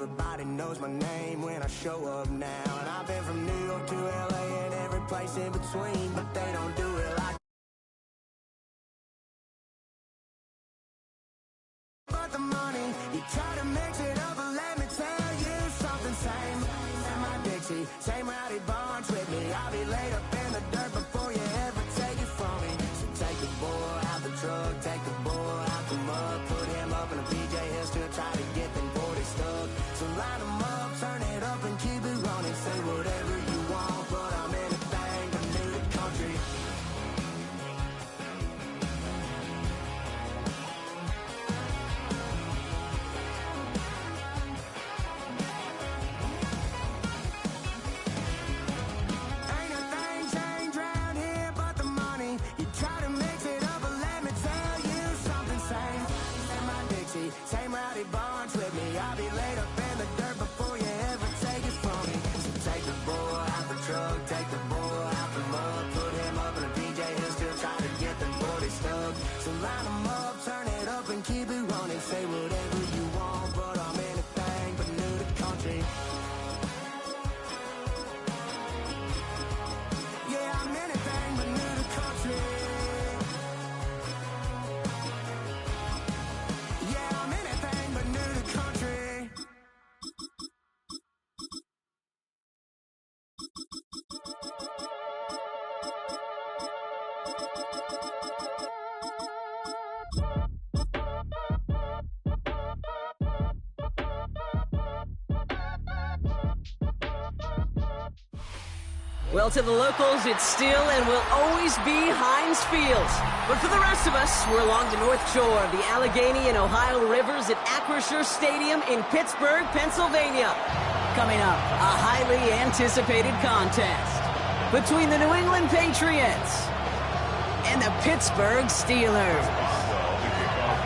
everybody knows my name when I show up now. And I've been from New York to LA and every place in between, but they don't do it like. But the money, you try to mix it up, but let me tell you something. Same in my Dixie, same rowdy bunch with me. I'll be laid up in the dirt before you ever take it from me. So take the boy out the truck, take the boy out the mud, put him up in a PJ, he'll still try to get them 40 stuck. So line them up, turn it up and keep it running. Say whatever you want, but I'm anything but new to country. Ain't a thing changed round here but the money. You try to mix it up, but let me tell you something. Same in my Dixie, same rowdy bunch with me. I'll be laid up in the dirt before you ever take it from me. So take the boy out the truck, take the boy out the mud, put him up in a PJ, he'll still try to get them 40 stuck. So line them up, turn it up and keep it running. Say whatever you want, but I'm anything but new to country. Yeah, I'm anything but new to country. Yeah, I'm anything but new to country. Well, to the locals, it's still and will always be Heinz Field. But for the rest of us, we're along the North Shore of the Allegheny and Ohio Rivers at Acrisure Stadium in Pittsburgh, Pennsylvania. Coming up, a highly anticipated contest between the New England Patriots and the Pittsburgh Steelers.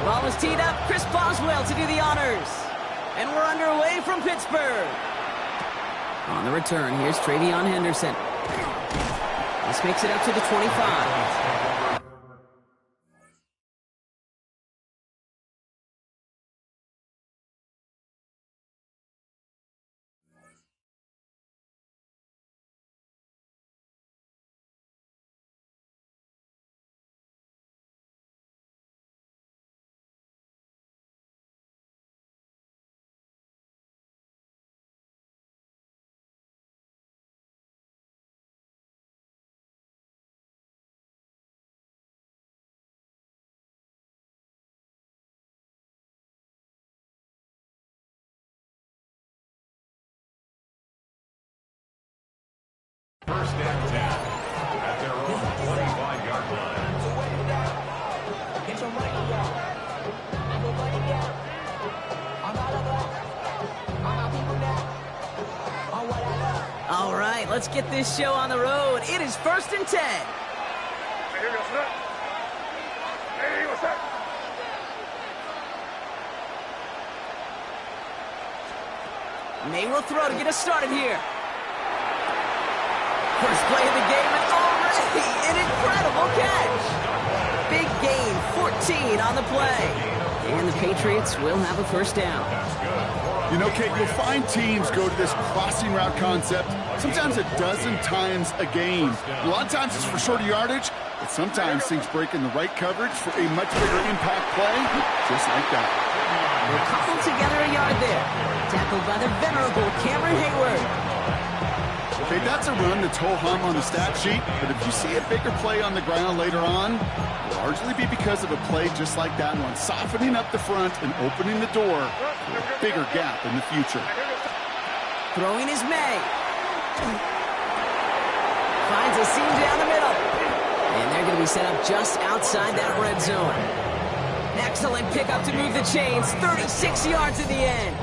Ball is teed up, Chris Boswell to do the honors. And we're underway from Pittsburgh. On the return, here's Travion Henderson. This makes it up to the 25. First and 10 at their own 25-yard line. All right, let's get this show on the road. It is first and 10. May will throw to get us started here. First play of the game, and already an incredible catch. Big gain, 14 on the play. And the Patriots will have a first down. You know, Kate, you'll find teams go to this crossing route concept sometimes a dozen times a game. A lot of times it's for shorter yardage, but sometimes things break in the right coverage for a much bigger impact play, just like that. They're coupled together a yard there. Tackled by the venerable Cameron Hayward. Okay, that's a run that's ho-hum on the stat sheet, but if you see a bigger play on the ground later on, it'll largely be because of a play just like that one, softening up the front and opening the door for a bigger gap in the future. Throwing is May. Finds a seam down the middle. And they're going to be set up just outside that red zone. Excellent pickup to move the chains. 36 yards in the end.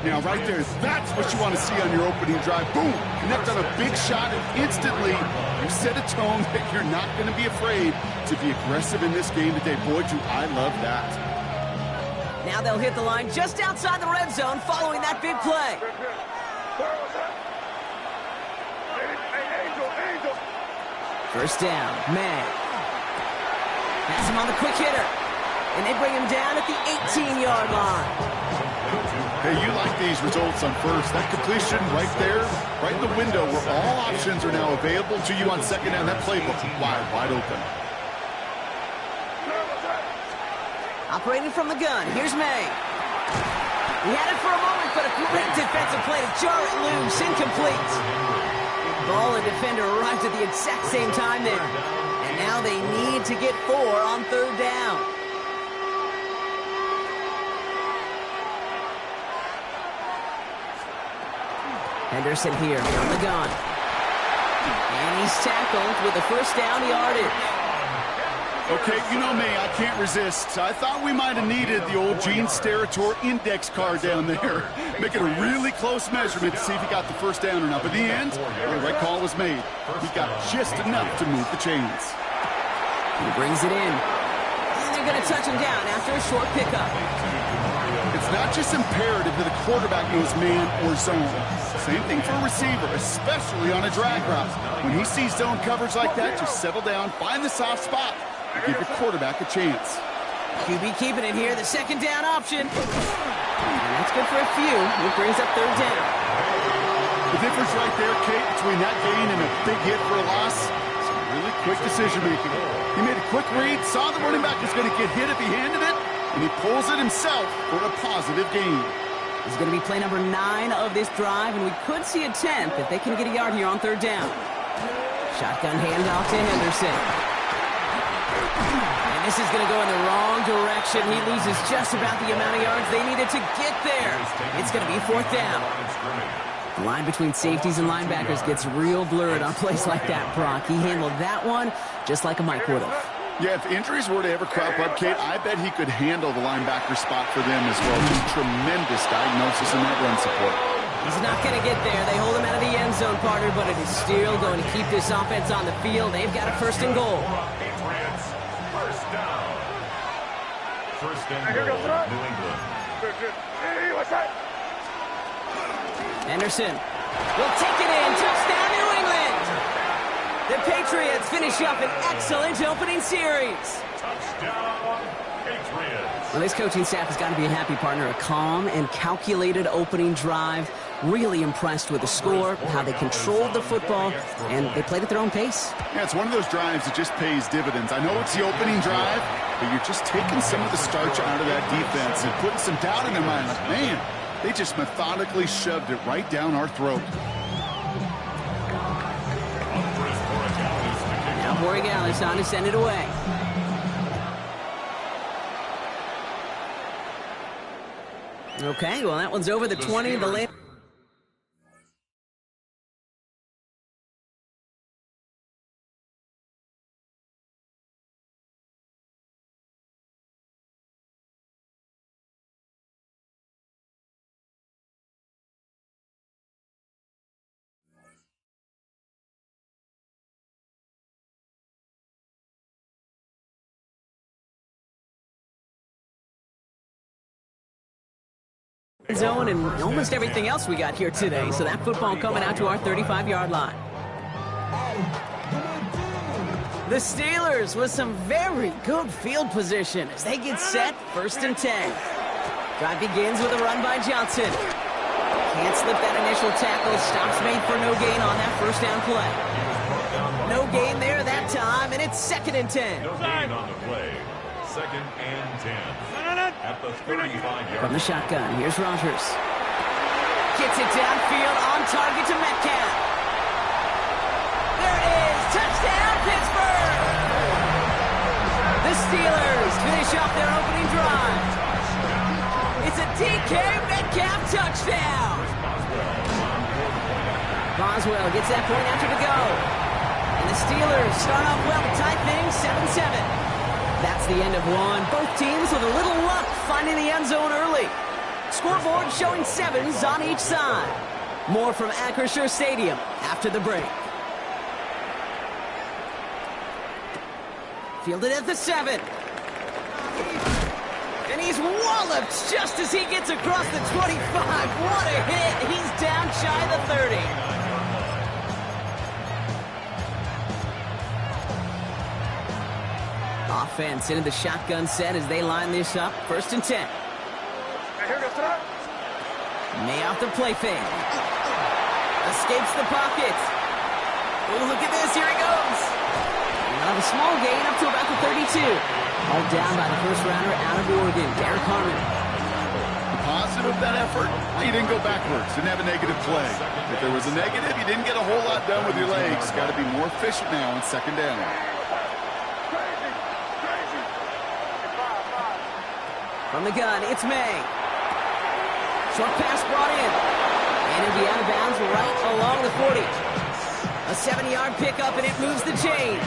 Now, right there, that's what you want to see on your opening drive. Boom! Connect on a big shot, and instantly you set a tone that you're not going to be afraid to be aggressive in this game today. Boy, do I love that. Now they'll hit the line just outside the red zone following that big play. First down, May. Pass him on the quick hitter. And they bring him down at the 18-yard line. Hey, you like these results on first. That completion right there, right in the window where all options are now available to you on second down. That playbook wide open. Operating from the gun, here's May. He had it for a moment, but a great defensive play to jar it loose, incomplete. Ball and defender arrived at the exact same time there. And now they need to get 4 on third down. Henderson here on the gun. And he's tackled with a first down yardage. Okay, you know me, I can't resist. I thought we might have needed the old Gene Steratore index card down there. Make it a really close measurement to see if he got the first down or not. But in the end, the right call was made. He got just enough to move the chains. He brings it in. And they're going to touch him down after a short pickup. It's not just imperative that the quarterback knows man or zone. Same thing for a receiver, especially on a drag route. When he sees zone coverage like that, just settle down, find the soft spot, and give your quarterback a chance. QB keeping it here, the second down option. And that's good for a few. It brings up third down. The difference right there, Kate, between that gain and a big hit for a loss, some really quick decision-making. He made a quick read, saw the running back was going to get hit if he handed it, and he pulls it himself for a positive gain. This is going to be play number 9 of this drive, and we could see a 10th if they can get a yard here on third down. Shotgun handoff to Henderson. And this is going to go in the wrong direction. He loses just about the amount of yards they needed to get there. It's going to be fourth down. The line between safeties and linebackers gets real blurred on plays like that, Brock. He handled that one just like a Mike would have. Yeah, if injuries were to ever crop up, Kate, I bet he could handle the linebacker spot for them as well. Just tremendous diagnosis in that run support. He's not going to get there. They hold him out of the end zone, partner, but it is still going to keep this offense on the field. They've got a first and goal. First down. First and goal, New England. Henderson will take it in. Touchdown, New England. The Patriots finish up an excellent opening series. Touchdown, Patriots. Well, this coaching staff has got to be a happy partner. A calm and calculated opening drive. Really impressed with the score, how they controlled the football, and they played at their own pace. Yeah, it's one of those drives that just pays dividends. I know it's the opening drive, but you're just taking some of the starch out of that defense and putting some doubt in their mind. Like, man, they just methodically shoved it right down our throat. Now Borregales on to send it away. Okay, well, that one's over the 20. The late. Zone and almost everything else we got here today. So that football coming out to our 35-yard line. The Steelers with some very good field position as they get set, first and 10. Drive begins with a run by Johnson. Can't slip that initial tackle. Stops made for no gain on that first down play. No gain there that time, and it's second and 10. No gain on the play. Second and 10. At the 35-yard From the shotgun, here's Rodgers. Gets it downfield, on target to Metcalf. There it is, touchdown Pittsburgh! The Steelers finish off their opening drive. It's a DK Metcalf touchdown. Boswell gets that point after to go. And the Steelers start off well to tie things 7-7. That's the end of one. Both teams with a little luck finding the end zone early. Scoreboard showing 7s on each side. More from Acrisure Stadium after the break. Fielded at the 7. And he's walloped just as he gets across the 25. What a hit. He's down shy of the 30. Offense into the shotgun set as they line this up. First and 10. May off the play fake. Escapes the pocket. Oh, look at this. Here he goes. A small gain up to about the 32. All down by the first rounder out of Oregon, Derek Harmon. The positive of that effort, you didn't go backwards, didn't have a negative play. If there was a negative, you didn't get a whole lot done with your legs. Got to be more efficient now on second down. From the gun, it's May. Short pass brought in. And it'll be out of bounds right along the 40. A 7-yard pickup, and it moves the chains.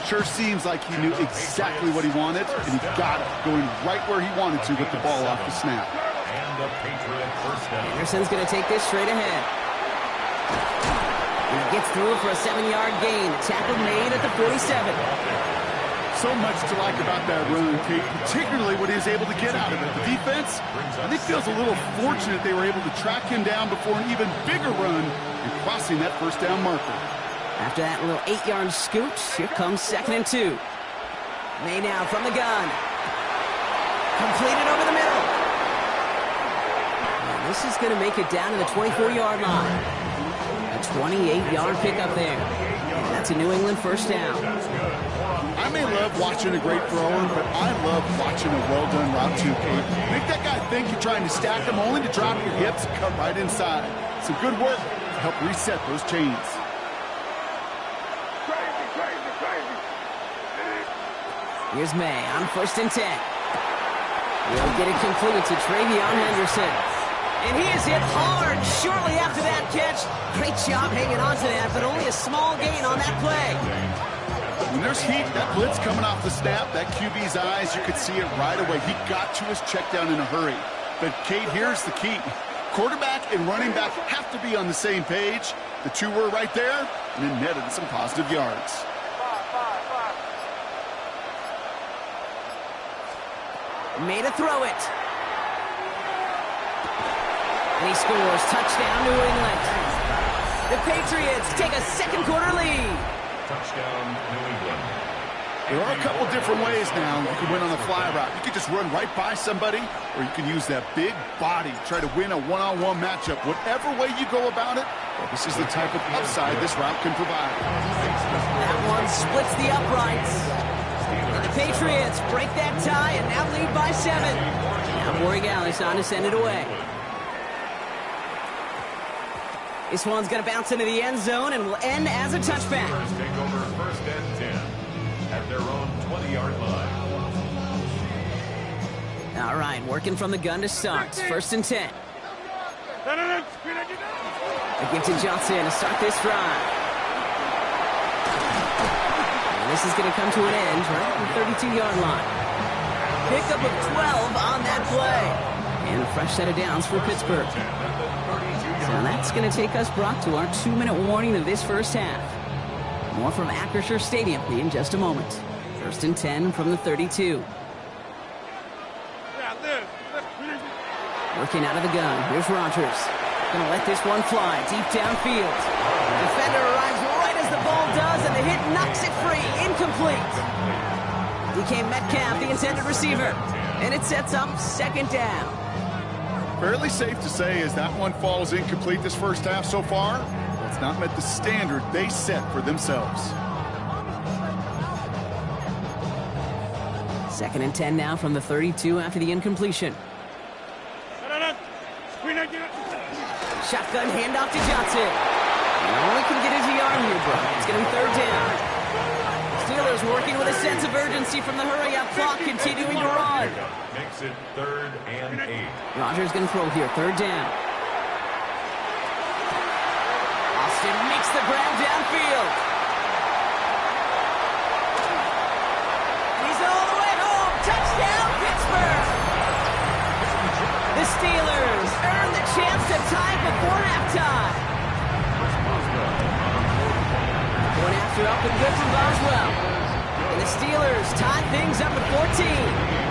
Sure seems like he knew exactly what he wanted, and he got it, going right where he wanted to with the ball off the snap. And the Patriot first down. Anderson's going to take this straight ahead. And he gets through for a 7-yard gain. Tackle made at the 47. So much to like about that run, Kate, particularly what he was able to get out of it. The defense, I think, feels a little fortunate they were able to track him down before an even bigger run and crossing that first down marker. After that little 8-yard scoot, here comes 2nd and 2. May now from the gun. Completed over the middle. And this is going to make it down to the 24-yard line. A 28-yard pickup there. And that's a New England first down. I may love watching a great thrower, but I love watching a well-done route too, Kate. Make that guy think you're trying to stack him only to drop your hips and cut right inside. Some good work to help reset those chains. Here's May on 1st and 10. He'll get it completed to Travion Henderson. And he is hit hard shortly after that catch. Great job hanging on to that, but only a small gain on that play. When there's heat, that blitz coming off the snap, that QB's eyes, you could see it right away. He got to his check down in a hurry. But, Kate, here's the key. Quarterback and running back have to be on the same page. The two were right there, and it netted some positive yards. Made a throw it. And he scores. Touchdown, New England. The Patriots take a second quarter lead. Touchdown, New England. There are a couple different ways now. You can win on the fly route. You can just run right by somebody, or you can use that big body, try to win a one-on-one matchup. Whatever way you go about it, this is the type of upside this route can provide. That one splits the uprights. And the Patriots break that tie and now lead by 7. Now Borregales on to send it away. This one's going to bounce into the end zone and will end as a touchback. Take over 1st and 10 at their own 20-yard line. All right, working from the gun to start. 1st and 10. A give to Johnson to start this drive. And this is going to come to an end right at the 32-yard line. Pickup of 12 on that play. And a fresh set of downs for Pittsburgh. So that's going to take us, Brock, to our 2-minute warning of this first half. More from Acrisure Stadium in just a moment. 1st and 10 from the 32. Working out of the gun. Here's Rodgers. Going to let this one fly deep downfield. The defender arrives right as the ball does, and the hit knocks it free. Incomplete. DK Metcalf, the intended receiver. And it sets up 2nd down. Fairly safe to say as that one falls incomplete this first half so far, it's not met the standard they set for themselves. 2nd and 10 now from the 32 after the incompletion. Shotgun handoff to Johnson. He only can get his yard here, bro. It's going to be 3rd down. Steelers working with a sense of urgency from the hurry-up clock, continuing to run. Makes it 3rd and 8. Rodgers going to throw here, 3rd down. Austin makes the grab downfield. And he's all the way home. Touchdown, Pittsburgh. The Steelers earn the chance to tie before halftime. One after up and good from Boswell. And the Steelers tie things up at 14.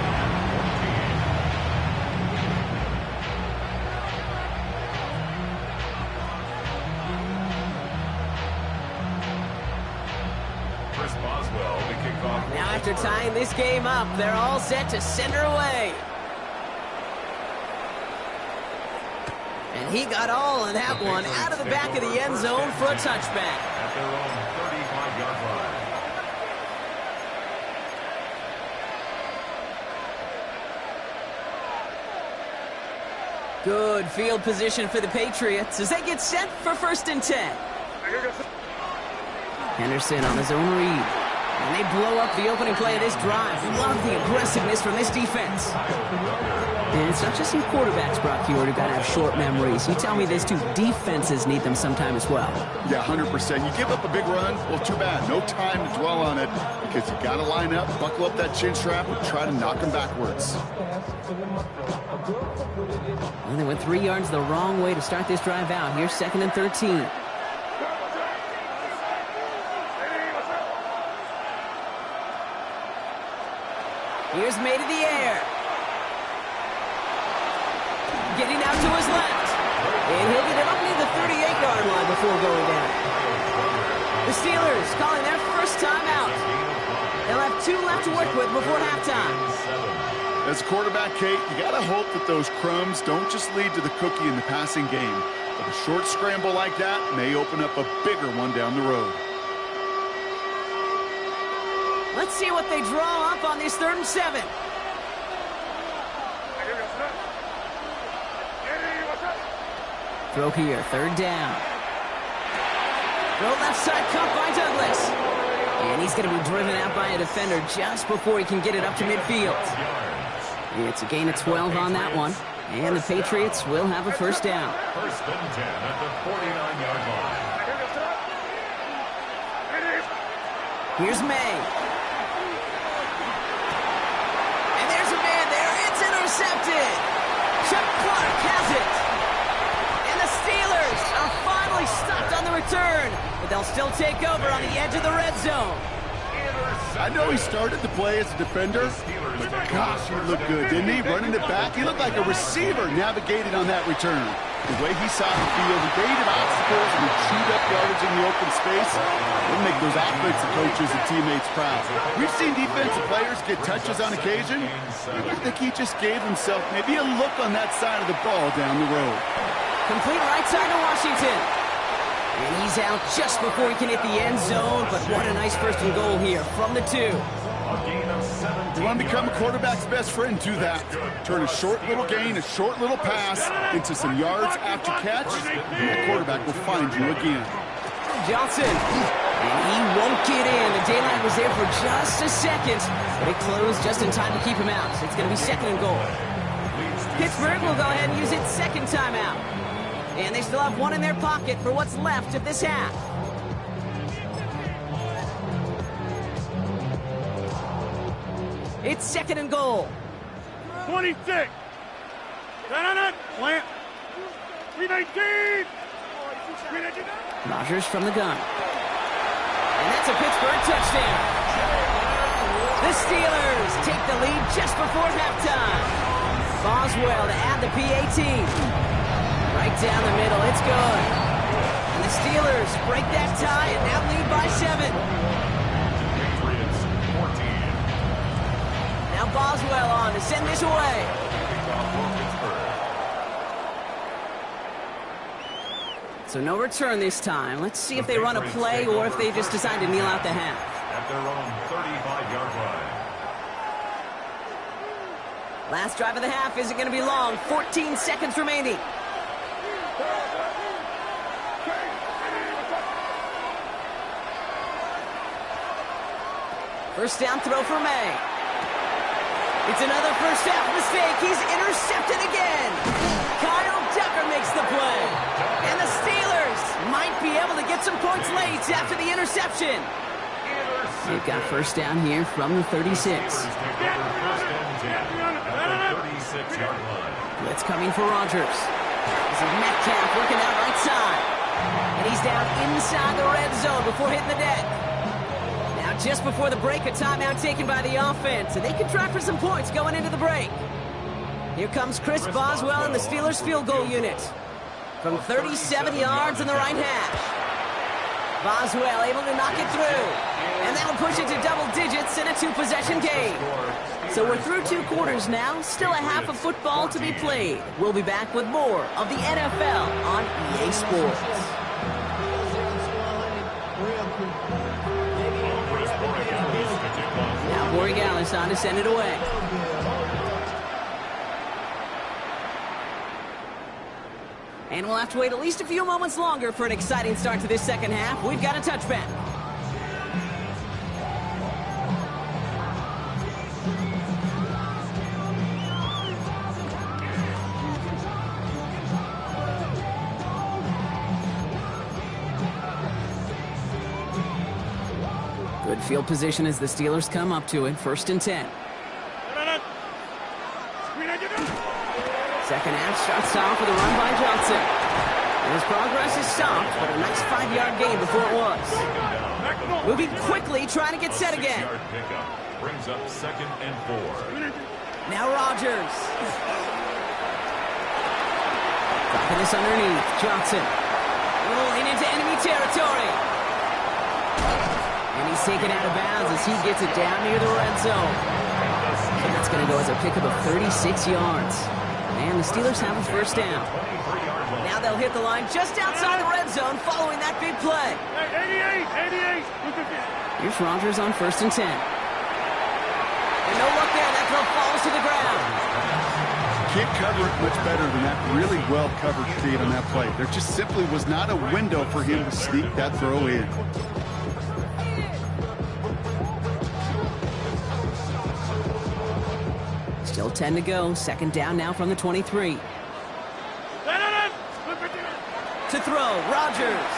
Now after tying this game up, they're all set to send her away. And he got all of that one out of the back of the end zone for a touchback. At their own 35-yard line. Good field position for the Patriots as they get set for 1st and 10. Henderson on his own read. And they blow up the opening play of this drive. Love the aggressiveness from this defense. And it's not just some quarterbacks, Brock Heward, who got to have short memories. You tell me these two defenses need them sometime as well. Yeah, 100%. You give up a big run, well, too bad. No time to dwell on it because you got to line up, buckle up that chin strap, and try to knock them backwards. And they went 3 yards the wrong way to start this drive out. Here's 2nd and 13. Here's May to the air. Getting out to his left. And he'll get it up near the 38-yard line before going down. The Steelers calling their first timeout. They'll have 2 left to work with before halftime. As quarterback, Kate, you got to hope that those crumbs don't just lead to the cookie in the passing game. But a short scramble like that may open up a bigger one down the road. Let's see what they draw up on this 3rd and 7. Throw here, 3rd down. Throw left side, caught by Douglas. And he's going to be driven out by a defender just before he can get it up to midfield. It's a gain of 12 on that one. And the Patriots will have a 1st down. 1st and 10 at the 49-yard line. Here's May. And there's a man there. It's intercepted. Chuck Clark has it. And the Steelers are finally stopped on the return. But they'll still take over on the edge of the red zone. I know he started the play as a defender, but gosh, he looked good, didn't he? Running it back, he looked like a receiver navigated on that return. The way he saw the field, he created obstacles and he chewed up yardage in the open space. It'll make those offensive coaches and teammates proud. We've seen defensive players get touches on occasion. I think he just gave himself maybe a look on that side of the ball down the road. Complete right side to Washington. And he's out just before he can hit the end zone, but what a nice 1st and goal here from the 2. A gain of 17. You want to become a quarterback's best friend, do that. Turn a short little gain, a short little pass into some yards after catch, and the quarterback will find you again. Johnson, and he won't get in. The daylight was there for just a second, but it closed just in time to keep him out. It's going to be 2nd and goal. Pittsburgh will go ahead and use its 2nd timeout. And they still have 1 in their pocket for what's left of this half. It's 2nd and goal. 26. Plant. 319. Rodgers from the gun. And that's a Pittsburgh touchdown. The Steelers take the lead just before halftime. Boswell to add the PAT. Right down the middle, it's good. And the Steelers break that tie and now lead by 7. Patriots 14. Now Boswell on to send this away. So no return this time. Let's see if they run a play or if they just decide to kneel out the half. At their own 35-yard line. Last drive of the half isn't going to be long. 14 seconds remaining. First down throw for May. It's another first half mistake. He's intercepted again. Kyle Tucker makes the play. And the Steelers might be able to get some points late after the interception. They've got first down here from the 36. Blitz coming for Rodgers. This is Metcalf working out right side. And he's down inside the red zone before hitting the deck. Now just before the break, a timeout taken by the offense. And they can try for some points going into the break. Here comes Chris Boswell and the Steelers field goal unit. From 37 yards in the right hash. Boswell able to knock it through. And that'll push it to double digits in a 2-possession game. So we're through 2 quarters now. Still a half of football to be played. We'll be back with more of the NFL on EA Sports. Now Borregales on to send it away. And we'll have to wait at least a few moments longer for an exciting start to this second half. We've got a touchback. Good field position as the Steelers come up to it. 1st and 10. Second half starts off with a run by Johnson. And his progress is stopped, but a nice 5-yard gain before it was. Moving quickly, trying to get set again. Brings up 2nd and 4. Now Rodgers. Dropping this underneath. Johnson. Rolling into enemy territory. And he's taken out of bounds as he gets it down near the red zone. And that's going to go as a pickup of 36 yards. And the Steelers have a 1st down. Now they'll hit the line just outside the red zone following that big play. 88. Here's Rodgers on 1st and 10. And no look there. That throw falls to the ground. Can't cover it much better than that really well-covered feed on that play. There just simply was not a window for him to sneak that throw in. Still 10 to go. 2nd down now from the 23. To throw, Rodgers.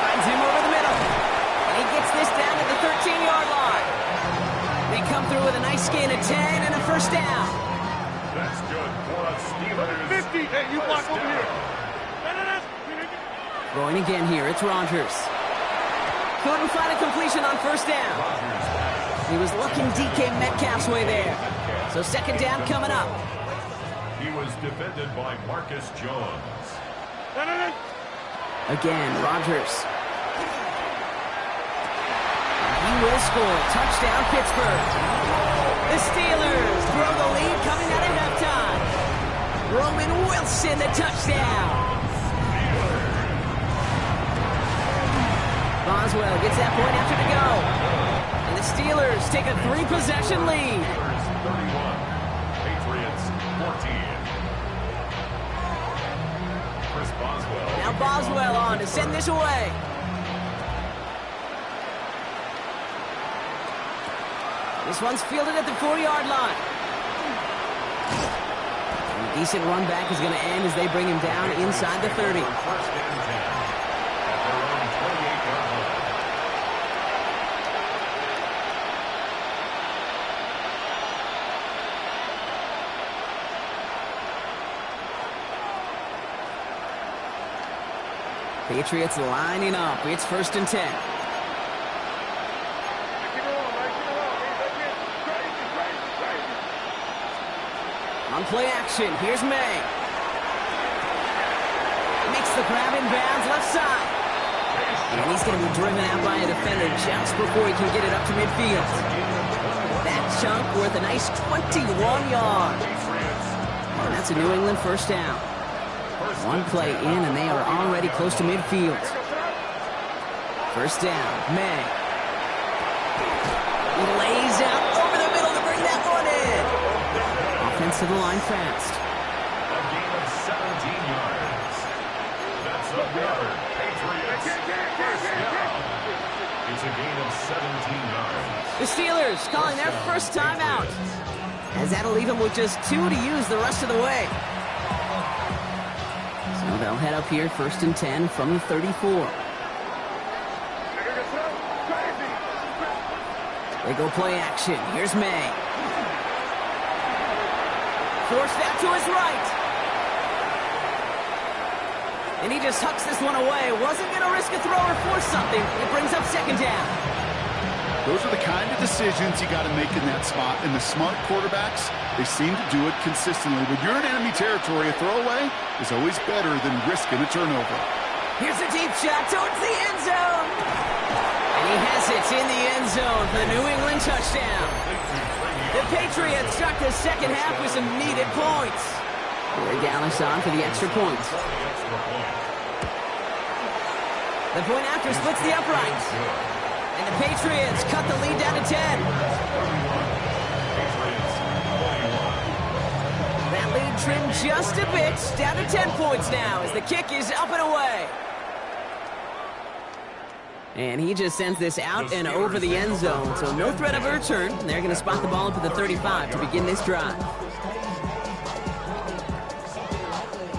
Finds him over the middle. And he gets this down at the 13-yard line. They come through with a nice gain of 10 and a 1st down. That's good for a Steelers. 50. Hey, you block over here. Throwing again here. It's Rodgers. Couldn't find a completion on 1st down. He was looking DK Metcalf's way there. So 2nd down coming up. He was defended by Marcus Jones. Again, Rodgers. He will score. Touchdown, Pittsburgh. The Steelers throw the lead coming out of halftime. Roman Wilson, the touchdown. Boswell gets that point after to go. And the Steelers take a 3-possession lead. 31. Patriots 14. Chris Boswell. Now Boswell on to send this away. This one's fielded at the 4-yard line. And a decent run back is going to end as they bring him down inside the 30. 1st and 10. At their own 28-yard line. Patriots lining up. It's 1st and 10. On play action, here's May. Makes the grab in bounds left side. And he's going to be driven out by a defender just before he can get it up to midfield. That chunk worth a nice 21 yards. And that's a New England 1st down. 1 play in, and they are already close to midfield. 1st down, May. He lays out over the middle to bring that one in. Offense to the line fast. A gain of 17 yards. That's another Patriots 1st down. It's a gain of 17 yards. The Steelers calling their 1st time out, as that'll leave them with just 2 to use the rest of the way. So they'll head up here 1st and 10 from the 34. They go play action. Here's May. Forced out to his right. And he just hucks this one away. Wasn't going to risk a throw or force something. It brings up 2nd down. Those are the kind of decisions you got to make in that spot. And the smart quarterbacks, they seem to do it consistently. When you're in enemy territory, a throwaway is always better than risking a turnover. Here's a deep shot towards the end zone. And he has it in the end zone for the New England touchdown. The Patriots start the second half with some needed points. Corey Dallas on for the extra point. The point after splits the uprights. And the Patriots cut the lead down to 10. That lead trimmed just a bit, down to 10 points now as the kick is up and away. And he just sends this out and over the end zone, so no threat of a return. They're going to spot the ball up at the 35 to begin this drive.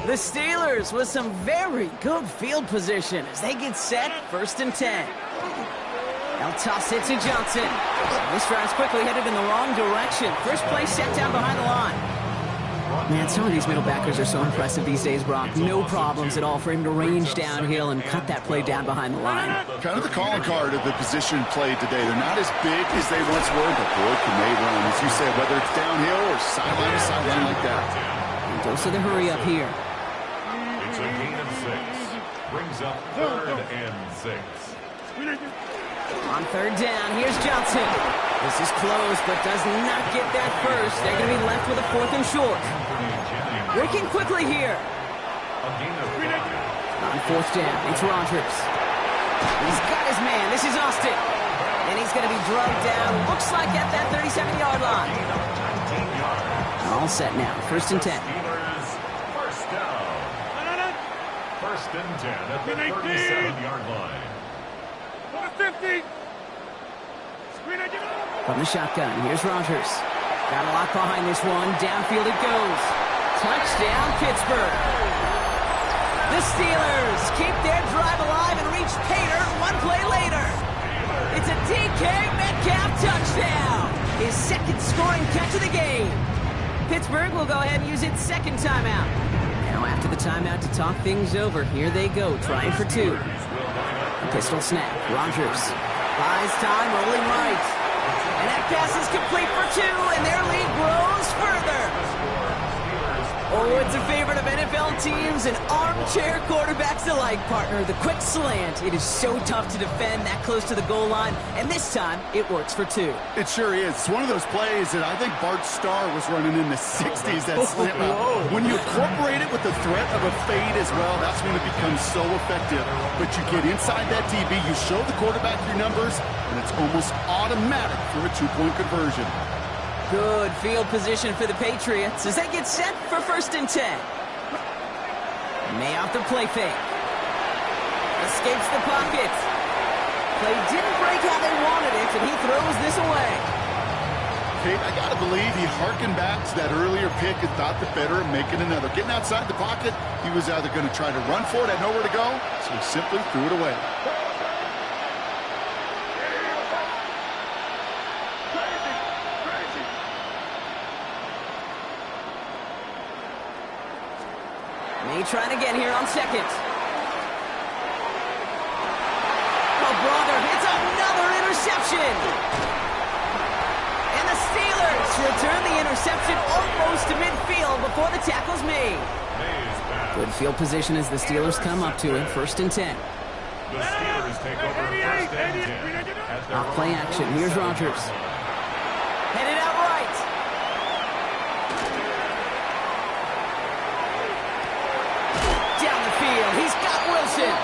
The Steelers with some very good field position as they get set, 1st and 10. They'll toss it to Johnson. This drive's quickly headed in the wrong direction. First play set down behind the line. Man, some of these middle backers are so impressive these days, Brock. No problems at all for him to range downhill and cut that play down behind the line. Kind of the calling card of the position played today. They're not as big as they once were, but boy, can they run. As you say, whether it's downhill or sideline to sideline like that. And dose of the hurry up here. It's a gain of 6. Brings up 3rd and 6. On 3rd down, here's Johnson. This is close, but does not get that first. They're going to be left with a 4th and short. Working quickly here. On 4th down, it's Rodgers. He's got his man. This is Austin. And he's going to be drugged down. Looks like at that 37-yard line. All set now. 1st and 10. First down. 1st and 10 at the 37-yard line. 50. From the shotgun, here's Rodgers. Got a lock behind this one. Downfield it goes. Touchdown, Pittsburgh. The Steelers keep their drive alive and reach Pater one play later. It's a DK Metcalf touchdown. His 2nd scoring catch of the game. Pittsburgh will go ahead and use its 2nd timeout. Now after the timeout to talk things over, here they go, trying for 2. Pistol snap. Rodgers buys time, rolling right. And that pass is complete for 2, and their lead grows further. Oh, it's a favorite of NFL teams and armchair quarterbacks alike, partner. The quick slant. It is so tough to defend that close to the goal line, and this time it works for 2. It sure is. It's one of those plays that I think Bart Starr was running in the 60s, that slant route. When you incorporate it with the threat of a fade as well, that's when it becomes so effective. But you get inside that DB, you show the quarterback your numbers, and it's almost automatic for a 2-point conversion. Good field position for the Patriots as they get set for 1st and 10. May off the play fake. Escapes the pocket. Play didn't break how they wanted it, and he throws this away. Kate, I got to believe he harkened back to that earlier pick and thought the better of making another. Getting outside the pocket, he was either going to try to run for it, had nowhere to go, so he simply threw it away. May trying again here on 2nd. Oh, brother, it's another interception. And the Steelers return the interception almost to midfield before the tackle's made. Good field position as the Steelers come up to it, 1st and 10. The Steelers take over 1st and 10. Off play action, here's Rodgers. Headed out right. Down the field, he's got Wilson.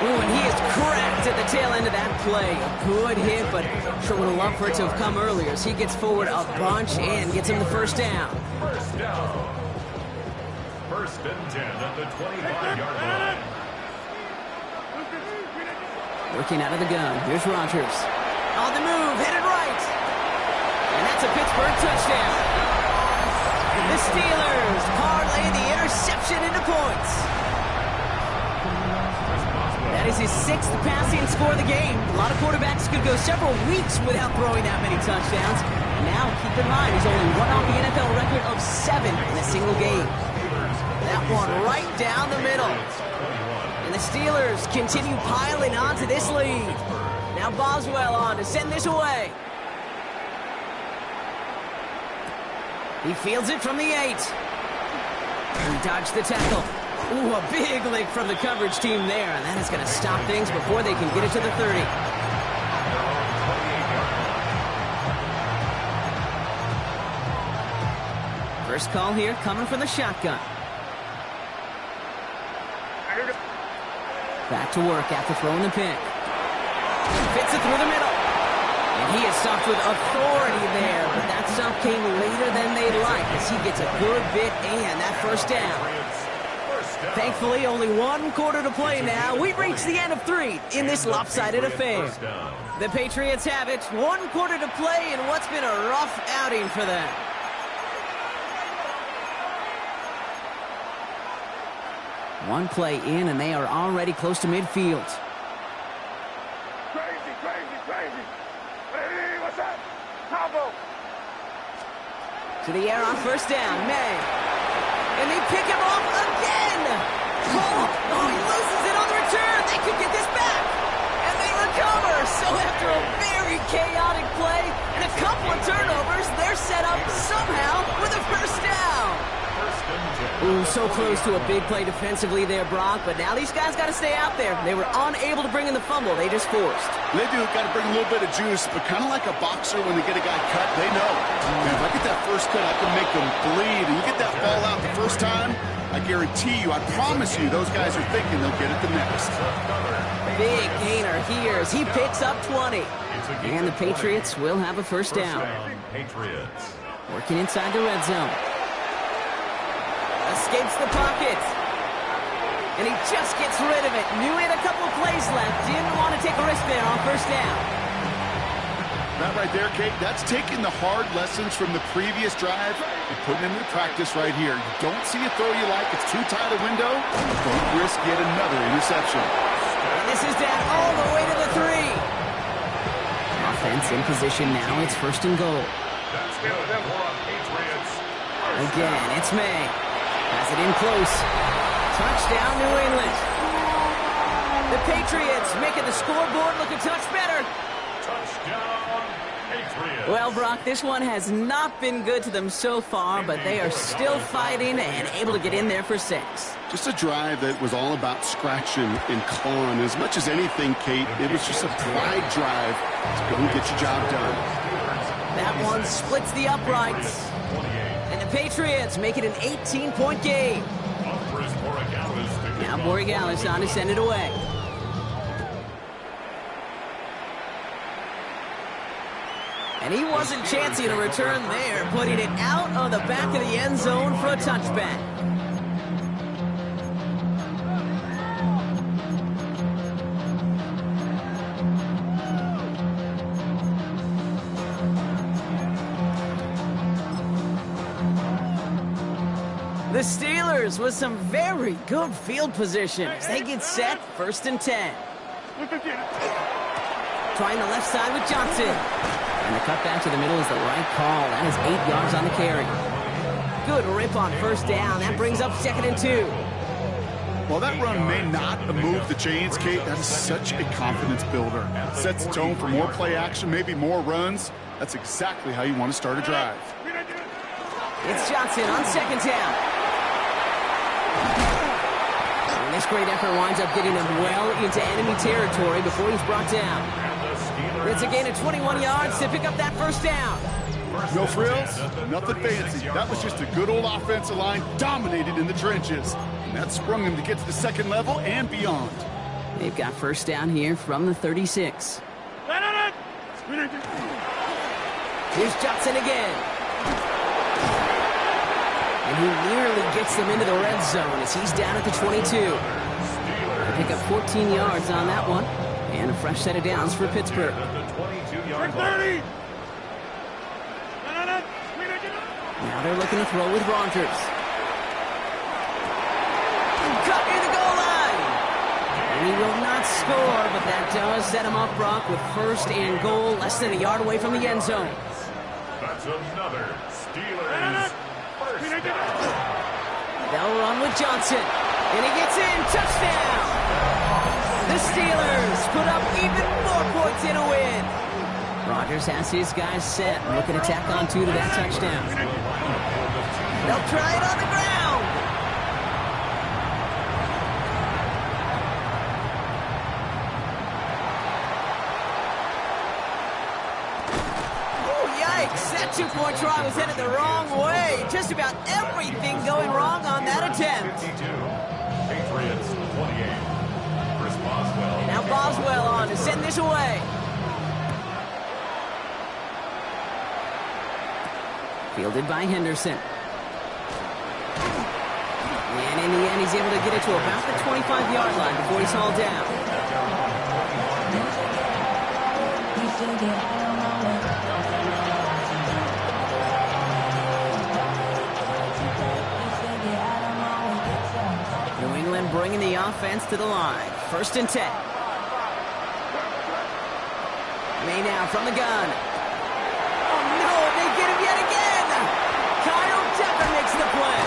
Ooh, and he is cracked at the tail end of that play. A good hit, but sure would have loved for it to have come earlier as he gets forward a bunch and gets him the 1st down. 1st down. 1st and 10 at the 25-yard line. Working out of the gun, here's Rodgers. On the move, headed right. And that's a Pittsburgh touchdown. The Steelers parlay the interception into points. That is his 6th passing score of the game. A lot of quarterbacks could go several weeks without throwing that many touchdowns. Now, keep in mind, he's only one off the NFL record of 7 in a single game. That one right down the middle. And the Steelers continue piling onto this lead. Now Boswell on to send this away. He fields it from the 8. He dodged the tackle. Ooh, a big lick from the coverage team there, and that is going to stop things before they can get it to the 30. First call here coming from the shotgun. Back to work after throwing the pick. Fits it through the middle. And he is stopped with authority there, but that stop came later than they'd like as he gets a good bit and that first down. Thankfully, only 1 quarter to play now. We've reached the end of 3 in this lopsided affair. The Patriots have it. 1 quarter to play in what's been a rough outing for them. One play in, and they are already close to midfield. Crazy, crazy, crazy. Hey, what's up? Combo. To the air on first down, May. And they pick him off again. Oh, he loses it on the return. They could get this back. And they recover. So after a very chaotic play and a couple of turnovers, they're set up somehow with a first down. Ooh, so close to a big play defensively there, Brock, but now these guys got to stay out there. They were unable to bring in the fumble they just forced. They do got to bring a little bit of juice, but kind of like a boxer when they get a guy cut, they know. Man, if I get that first cut, I can make them bleed. And you get that ball out the first time, I guarantee you, I promise you, those guys are thinking they'll get it the next. Big gainer here as he picks up 20. And the Patriots will have a first down. Patriots. Working inside the red zone. Escapes the pocket. And he just gets rid of it. Knew he had a couple plays left. Didn't want to take a risk there on first down. That right there, Kate, that's taking the hard lessons from the previous drive and putting them into practice right here. You don't see a throw you like, it's too tight a window, don't risk yet another interception. And this is down all the way to the 3. Offense in position now. It's first and goal. That's good for our Patriots. Again, it's May. Has it in close. Touchdown, New England. The Patriots making the scoreboard look a touch better. Touchdown, Patriots. Well, Brock, this one has not been good to them so far, but they are still fighting and able to get in there for 6. Just a drive that was all about scratching and clawing. As much as anything, Kate, it was just a pride drive to go and get your job done. That one splits the uprights. And the Patriots make it an 18-point game. Now Borregales on to send it away. And he wasn't chancing a return there, putting it out of the back of the end zone for a touchback. The Steelers with some very good field position as they get set, first and 10. Trying the left side with Johnson. And the cut back to the middle is the right call. That is 8 yards on the carry. Good rip on first down. That brings up second and 2. While that run may not move the chains, Kate, that is such a confidence builder. Sets the tone for more play action, maybe more runs. That's exactly how you want to start a drive. It's Johnson on second down. And this great effort winds up getting him well into enemy territory before he's brought down. It's a gain of 21 yards to pick up that first down. No frills, nothing fancy. That was just a good old offensive line dominated in the trenches. And that sprung them to get to the second level and beyond. They've got first down here from the 36. Here's Johnson again. And he nearly gets them into the red zone as he's down at the 22. They pick up 14 yards on that one. And a fresh set of downs for Pittsburgh. Now they're looking to throw with Rodgers. Cut near the goal line. And he will not score, but that does set him up, Brock, with first and goal, less than a yard away from the end zone. That's another Steelers first down. They'll run with Johnson. And he gets in. Touchdown. The Steelers put up even more points in a win. Rodgers has his guys set. Looking to tack on 2 to that touchdown. They'll try it on the ground. That two-point try was headed the wrong way. Just about everything going wrong on that attempt. 52. Patriots 28. Chris Boswell. Now Boswell on to send this away. Fielded by Henderson. And in the end, he's able to get it to about the 25-yard line before he's hauled down. New England bringing the offense to the line. 1st and 10. May now from the gun. Oh, no, they get him yet again. Kyle Tucker makes the play.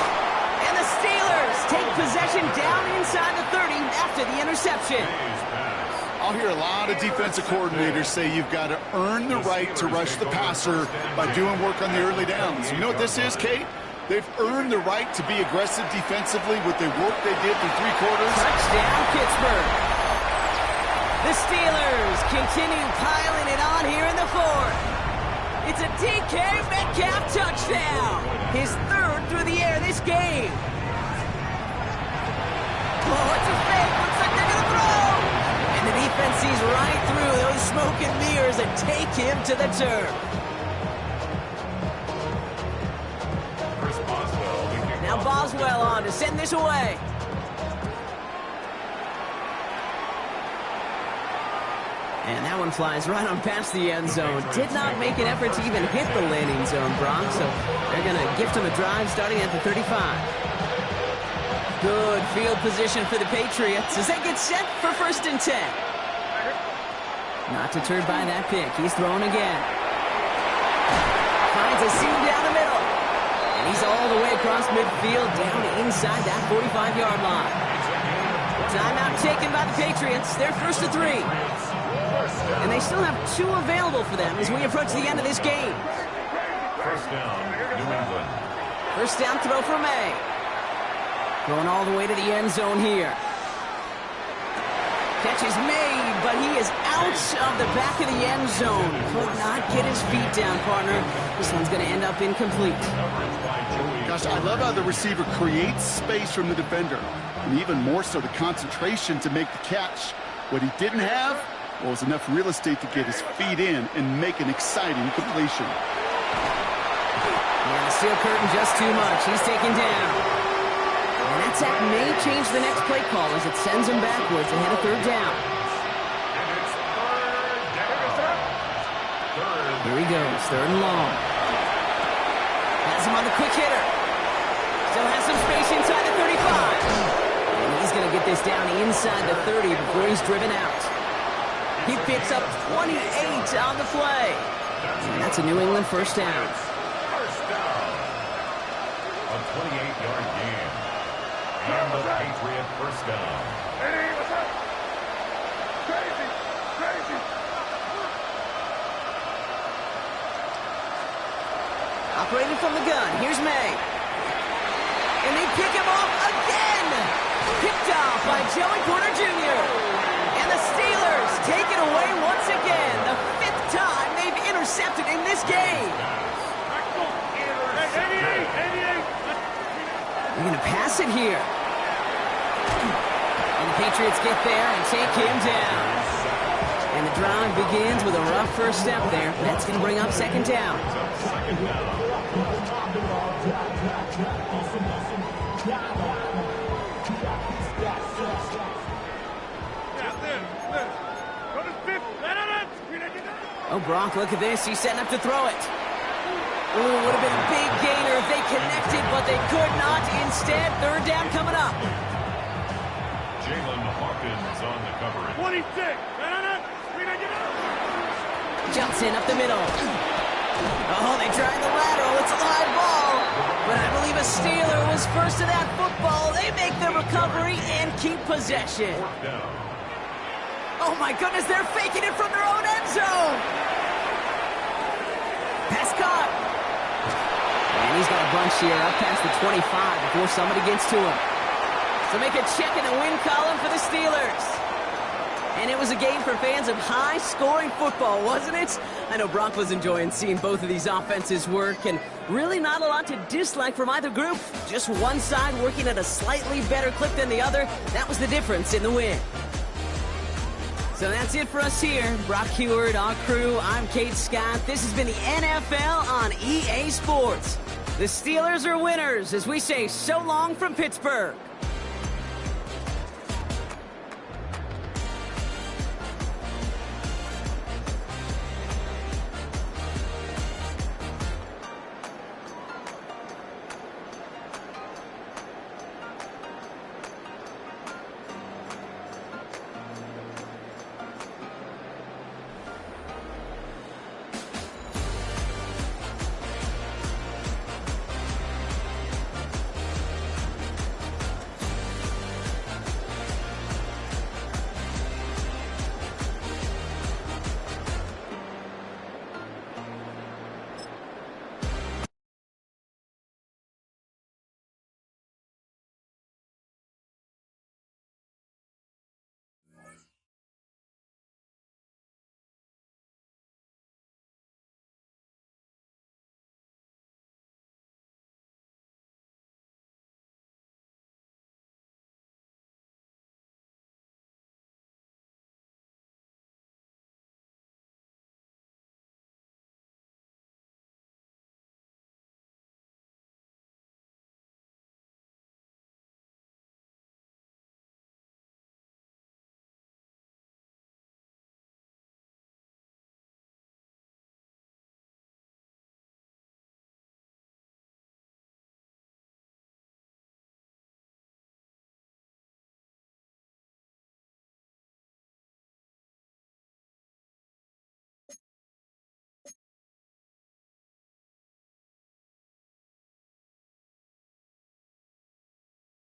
And the Steelers take possession down inside the 30 after the interception. I'll hear a lot of defensive coordinators say you've got to earn the right to rush the passer by doing work on the early downs. You know what this is, Kate? They've earned the right to be aggressive defensively with the work they did through 3 quarters. Touchdown, Pittsburgh. The Steelers continue piling it on here in the 4th. It's a DK Metcalf touchdown. His 3rd through the air this game. Oh, it's a fake. Looks like they're going to throw. And the defense sees right through those smoke and mirrors and take him to the turf. Now Boswell on to send this away. And that one flies right on past the end zone. Did not make an effort to even hit the landing zone, Brock. So they're going to gift him a drive starting at the 35. Good field position for the Patriots as they get set for 1st and 10. Not deterred by that pick. He's throwing again. Finds a seam down the middle. And he's all the way across midfield down inside that 45-yard line. Timeout taken by the Patriots. They're 1st and 3. And they still have 2 available for them as we approach the end of this game. 1st down, New England. 1st down throw for May. Going all the way to the end zone here. Catch is made, but he is out of the back of the end zone. Could not get his feet down, partner. This one's going to end up incomplete. Gosh, I love how the receiver creates space from the defender, and even more so the concentration to make the catch. What he didn't have was enough real estate to get his feet in and make an exciting completion. Yeah, the steel curtain just too much. He's taken down. And that sack may change the next play call as it sends him backwards ahead of 3rd down. Here he goes, 3rd and long. Has him on the quick hitter. Still has some space inside the 35. And he's going to get this down inside the 30 before he's driven out. He picks up 28 on the play. And that's a New England 1st down. First down. A 28-yard game. And the Patriot 1st down. Hey, what's up? Crazy, crazy. Operating from the gun, here's May. And they pick him off again. Picked off by Joey Porter Jr. And the Steelers take it away once again. The 5th time they've intercepted in this game. They're going to pass it here. And the Patriots get there and take him down. And the drive begins with a rough first step there. That's going to bring up 2nd down. Oh, Brock, look at this. He's setting up to throw it. Ooh, would have been a big gainer if they connected, but they could not. Instead, 3rd down coming up. Jalen Hawkins on the coverage. 26. Jumps in up the middle. Oh, they tried the lateral. It's a live ball. But I believe a Steeler was first to that football. They make the recovery and keep possession. Oh, my goodness, they're faking it from their own end zone. Pass caught. And he's got a bunch here up past the 25 before somebody gets to him. So make a check in the win column for the Steelers. And it it was a game for fans of high-scoring football, wasn't it? I know Brock was enjoying seeing both of these offenses work, and really not a lot to dislike from either group. Just one side working at a slightly better clip than the other. That was the difference in the win. So that's it for us here. Brock Heward, our crew, I'm Kate Scott. This has been the NFL on EA Sports. The Steelers are winners as we say so long from Pittsburgh.